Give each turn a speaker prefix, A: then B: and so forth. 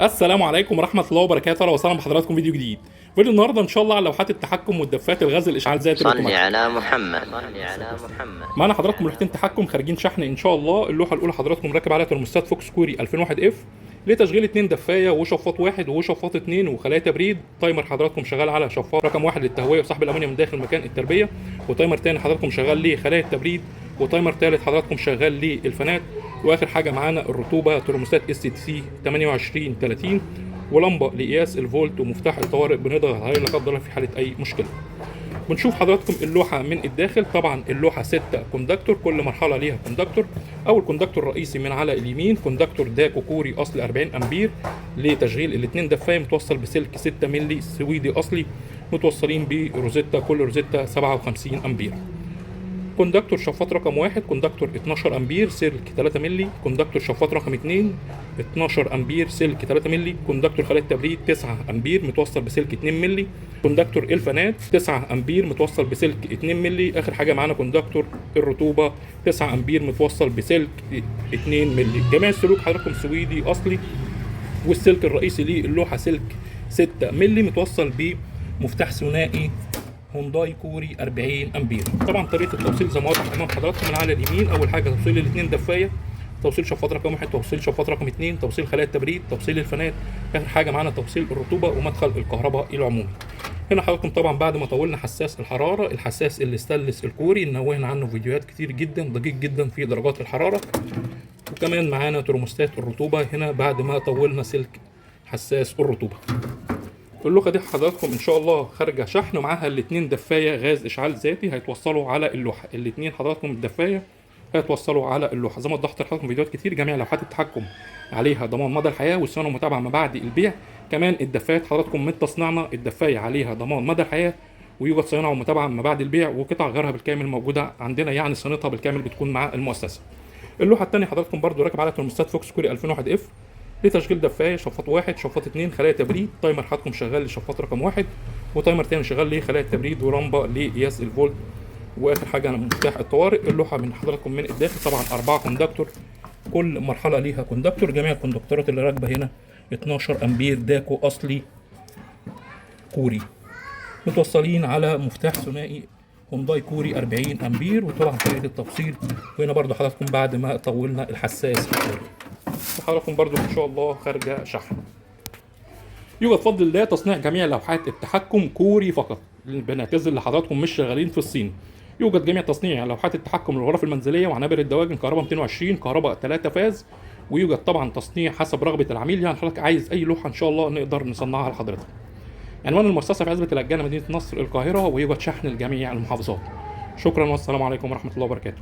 A: السلام عليكم ورحمه الله وبركاته. اهلا وسهلا بحضراتكم فيديو جديد. فيديو النهارده ان شاء الله على لوحات التحكم والدفات الغاز الاشعال ذاتي
B: صل
A: الاوتوماتيك.
B: على محمد صل على محمد.
A: معانا حضراتكم لوحتين تحكم خارجين شحن ان شاء الله. اللوحه الاولى حضراتكم راكب عليها ترموستات فوكس كوري 2001 اف لتشغيل 2 دفايه وشفاط واحد وشفاط 2 وخلايا تبريد. تايمر حضراتكم شغال على شفاط رقم 1 للتهويه وسحب الامونيا من داخل مكان التربيه، وتايمر تاني حضراتكم شغال لخلايا التبريد، وتايمر ثالث حضراتكم شغال للفانات. واخر حاجه معانا الرطوبه ترموستات اس تي سي 2830 ولمبه لقياس الفولت ومفتاح الطوارئ بنضغط عليه لا قدر الله في حاله اي مشكله. بنشوف حضراتكم اللوحه من الداخل. طبعا اللوحه 6 كوندكتور، كل مرحله ليها كوندكتور. اول كوندكتور رئيسي من على اليمين كوندكتور داكو كوري اصلي 40 امبير لتشغيل الاثنين دفايه، متوصل بسلك 6 مللي سويدي اصلي متوصلين بروزيتا، كل روزيتا 57 امبير. كوندكتور شفاط رقم 1 كوندكتور 12 امبير سلك 3 مللي. كوندكتور شفاط رقم 2 12 امبير سلك 3 مللي. كوندكتور خلايا التبريد 9 امبير متوصل بسلك 2 مللي. كوندكتور الفانات 9 امبير متوصل بسلك 2 مللي. اخر حاجه معانا كوندكتور الرطوبه 9 امبير متوصل بسلك 2 مللي. جميع السلوك حضراتكم سويدي اصلي، والسلك الرئيسي للوحه سلك 6 مللي متوصل بمفتاح ثنائي هونداي كوري 40 امبير. طبعا طريقه التوصيل زي ما واضح امام حضراتكم من على اليمين. اول حاجه توصيل الاثنين دفايه، توصيل شفاط رقم 1، توصيل شفاط رقم 2، توصيل خلايا التبريد، توصيل الفانات. اخر حاجه معانا توصيل الرطوبه ومدخل الكهرباء العمومي. هنا حضراتكم طبعا بعد ما طولنا حساس الحراره، الحساس الاستانلس الكوري نوهنا عنه فيديوهات كتير جدا، دقيق جدا في درجات الحراره. وكمان معانا ترموستات الرطوبه هنا بعد ما طولنا سلك حساس الرطوبه. اللوحه دي حضراتكم ان شاء الله خارجه شحن، ومعاها الاثنين دفايه غاز اشعال ذاتي هيتوصلوا على اللوحه. الاثنين حضراتكم الدفايه هيتوصلوا على اللوحه. زي ما وضحت لحضراتكم فيديوهات كتير، جميع لوحات التحكم عليها ضمان مدى الحياه والصيانه والمتابعه ما بعد البيع. كمان الدفايات حضراتكم من تصنيعنا، الدفايه عليها ضمان مدى الحياه ويوجد صيانه ومتابعه ما بعد البيع، وقطع غيرها بالكامل موجوده عندنا، يعني صيانتها بالكامل بتكون مع المؤسسه. اللوحه الثانيه حضراتكم برضو راكب على ترموستات فوكس كوري 2001 اف لتشغيل دفايه شفاط 1 شفاط 2 خلايا تبريد. تايمر حضراتكم شغال لشفاط رقم 1، وتايمر تاني شغال لخلايا التبريد، ولمبه لقياس الفولت. واخر حاجه مفتاح الطوارئ. اللوحه من حضراتكم من الداخل طبعا 4 كوندكتور، كل مرحله ليها كوندكتور. جميع الكوندكتورات اللي راكبه هنا 12 امبير داكو اصلي كوري متوصلين على مفتاح ثنائي هونداي كوري 40 امبير. وطبعا طريقه التوصيل وهنا برضو حضراتكم بعد ما طولنا الحساس الكوري. وحضراتكم برضو ان شاء الله خارجه شحن. يوجد بفضل الله تصنيع جميع لوحات التحكم كوري فقط، بنعتذر لحضراتكم مش شغالين في الصين. يوجد جميع تصنيع لوحات التحكم للغرف المنزليه وعنابر الدواجن كهرباء 220 كهرباء 3 فاز. ويوجد طبعا تصنيع حسب رغبه العميل، يعني حضرتك عايز اي لوحه ان شاء الله نقدر نصنعها لحضرتك. عنوان المؤسسه في عزبه الهجانه مدينه نصر القاهره، ويوجد شحن لجميع المحافظات. شكرا والسلام عليكم ورحمه الله وبركاته.